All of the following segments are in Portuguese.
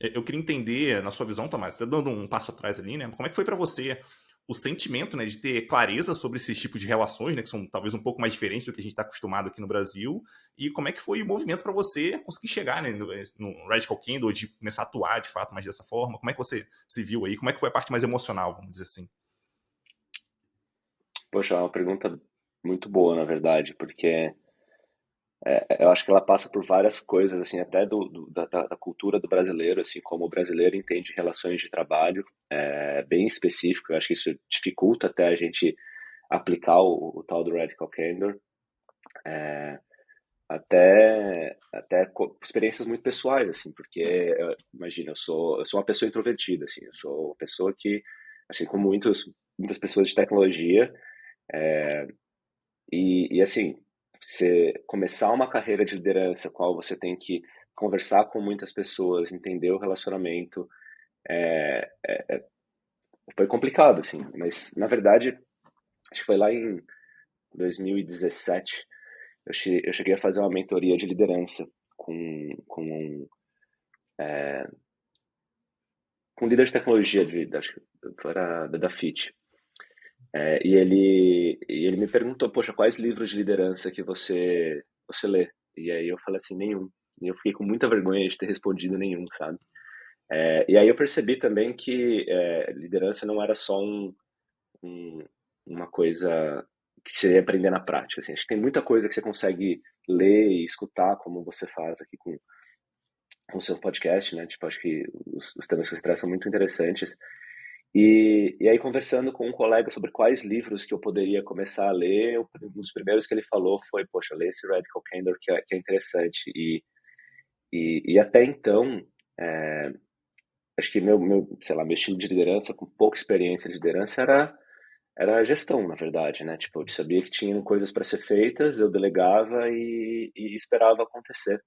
Eu queria entender, na sua visão, Tomás, até dando um passo atrás ali, né? Como é que foi para você o sentimento, né, de ter clareza sobre esses tipos de relações, né, que são talvez um pouco mais diferentes do que a gente está acostumado aqui no Brasil, e como é que foi o movimento para você conseguir chegar, né, no Radical Candle, de começar a atuar de fato mais dessa forma? Como é que você se viu aí? Como é que foi a parte mais emocional, vamos dizer assim? Poxa, é uma pergunta muito boa, na verdade, porque eu acho que ela passa por várias coisas, assim, até da cultura do brasileiro, assim, como o brasileiro entende relações de trabalho, bem específico. Eu acho que isso dificulta até a gente aplicar o tal do Radical Candor, até experiências muito pessoais, assim, porque, imagina, eu sou uma pessoa introvertida, assim, eu sou uma pessoa que, assim como muitas pessoas de tecnologia, e assim, você começar uma carreira de liderança, qual você tem que conversar com muitas pessoas, entender o relacionamento, foi complicado, assim, mas na verdade, acho que foi lá em 2017, eu cheguei a fazer uma mentoria de liderança com um líder de tecnologia acho que era da Fit. E ele me perguntou, poxa, quais livros de liderança que você lê? E aí eu falei assim, nenhum. E eu fiquei com muita vergonha de ter respondido nenhum, sabe? E aí eu percebi também que liderança não era só um- uma coisa que você ia aprender na prática. Assim. Acho que tem muita coisa que você consegue ler e escutar, como você faz aqui com o seu podcast, né? Tipo, acho que os temas que você traz são muito interessantes. E aí, conversando com um colega sobre quais livros que eu poderia começar a ler, um dos primeiros que ele falou foi, poxa, lê esse Radical Candor, que é interessante. E até então, acho que sei lá, meu estilo de liderança, com pouca experiência de liderança, era a gestão, na verdade, né? Tipo, eu sabia que tinham coisas para ser feitas, eu delegava e esperava acontecer.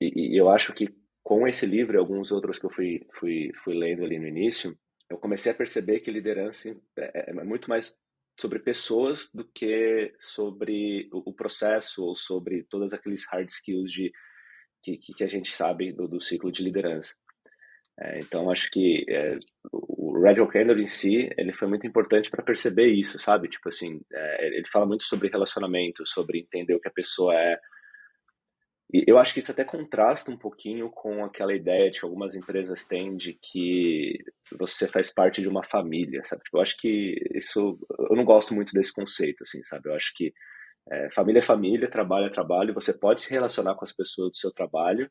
E eu acho que com esse livro e alguns outros que eu fui lendo ali no início, eu comecei a perceber que liderança é muito mais sobre pessoas do que sobre o processo ou sobre todos aqueles hard skills que a gente sabe do ciclo de liderança. Então, acho que o Radical Candor em si, ele foi muito importante para perceber isso, sabe? Tipo assim, ele fala muito sobre relacionamento, sobre entender o que a pessoa é, e eu acho que isso até contrasta um pouquinho com aquela ideia de que algumas empresas têm de que você faz parte de uma família, sabe? Tipo, eu acho que isso, eu não gosto muito desse conceito, assim, sabe? Eu acho que família é família, trabalho é trabalho, você pode se relacionar com as pessoas do seu trabalho,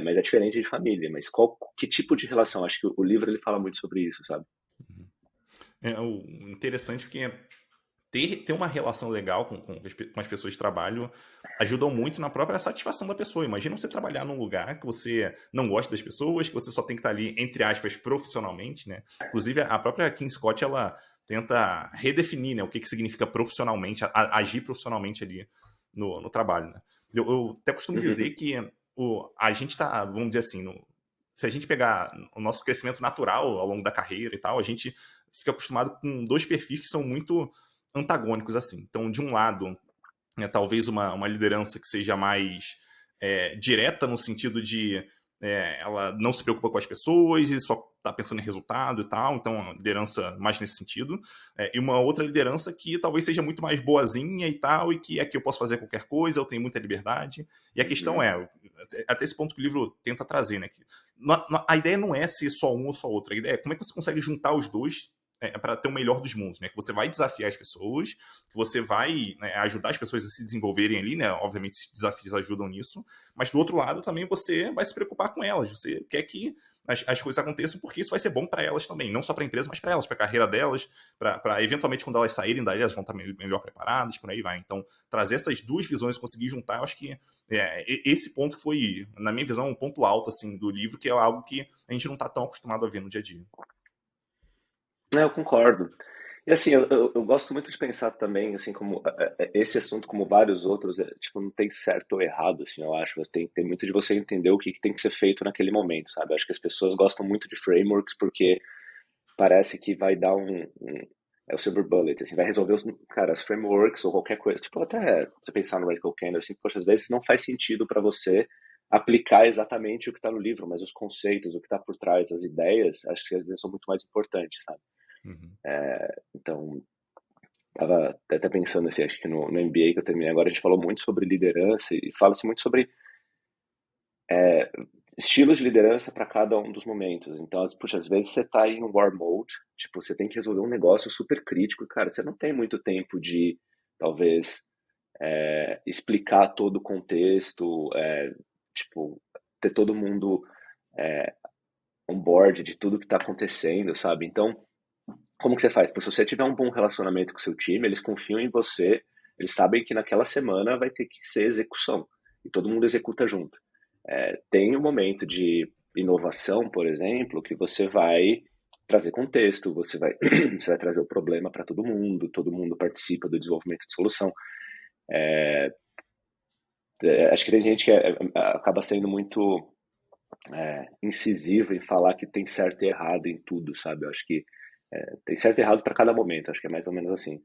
mas é diferente de família. Mas que tipo de relação? Acho que o livro ele fala muito sobre isso, sabe? É o interessante porque ter uma relação legal com as pessoas de trabalho ajudam muito na própria satisfação da pessoa. Imagina você trabalhar num lugar que você não gosta das pessoas, que você só tem que estar ali, entre aspas, profissionalmente, né? Inclusive, a própria Kim Scott, ela tenta redefinir, né, o que significa profissionalmente, agir profissionalmente ali no trabalho, né? Eu até costumo dizer Uhum, que a gente está, vamos dizer assim, se a gente pegar o nosso crescimento natural ao longo da carreira e tal, a gente fica acostumado com dois perfis que são muito antagônicos assim. Então, de um lado, talvez uma liderança que seja mais direta no sentido de ela não se preocupa com as pessoas e só está pensando em resultado e tal, então uma liderança mais nesse sentido, e uma outra liderança que talvez seja muito mais boazinha e tal, e que aqui eu posso fazer qualquer coisa, eu tenho muita liberdade, e a questão uhum, é, até esse ponto que o livro tenta trazer, né, que a ideia não é ser só um ou só outro, a ideia é como é que você consegue juntar os dois para ter o melhor dos mundos, né? Que você vai desafiar as pessoas, que você vai, né, ajudar as pessoas a se desenvolverem ali, né? Obviamente, esses desafios ajudam nisso, mas do outro lado também você vai se preocupar com elas. Você quer que as coisas aconteçam porque isso vai ser bom para elas também, não só para a empresa, mas para elas, para a carreira delas, para eventualmente quando elas saírem daí, elas vão estar melhor preparadas, por aí vai. Então, trazer essas duas visões e conseguir juntar, eu acho que esse ponto que foi, na minha visão, um ponto alto assim do livro, que é algo que a gente não está tão acostumado a ver no dia a dia. Eu concordo. E assim, eu gosto muito de pensar também, assim, como esse assunto, como vários outros, tipo, não tem certo ou errado, assim, eu acho. Tem muito de você entender o que tem que ser feito naquele momento, sabe? Eu acho que as pessoas gostam muito de frameworks porque parece que vai dar é o silver bullet, assim, vai resolver cara, os frameworks ou qualquer coisa. Tipo, até você pensar no Radical Candor, assim, poxa, às vezes não faz sentido para você aplicar exatamente o que está no livro, mas os conceitos, o que está por trás, as ideias, acho que às vezes são muito mais importantes, sabe? Uhum. Então, estava até pensando assim, acho que no MBA que eu terminei agora, a gente falou muito sobre liderança e fala-se muito sobre estilos de liderança para cada um dos momentos. Então, puxa, às vezes você está em um war mode, tipo, você tem que resolver um negócio super crítico e, cara, você não tem muito tempo de, talvez, explicar todo o contexto, tipo, ter todo mundo on board de tudo que está acontecendo, sabe? Então, como que você faz? Se você tiver um bom relacionamento com o seu time, eles confiam em você, eles sabem que naquela semana vai ter que ser execução e todo mundo executa junto. Tem um momento de inovação, por exemplo, que você vai trazer contexto, você vai trazer o problema para todo mundo participa do desenvolvimento de solução. Acho que tem gente que acaba sendo muito incisiva em falar que tem certo e errado em tudo, sabe? Eu acho que tem certo e errado para cada momento, acho que é mais ou menos assim.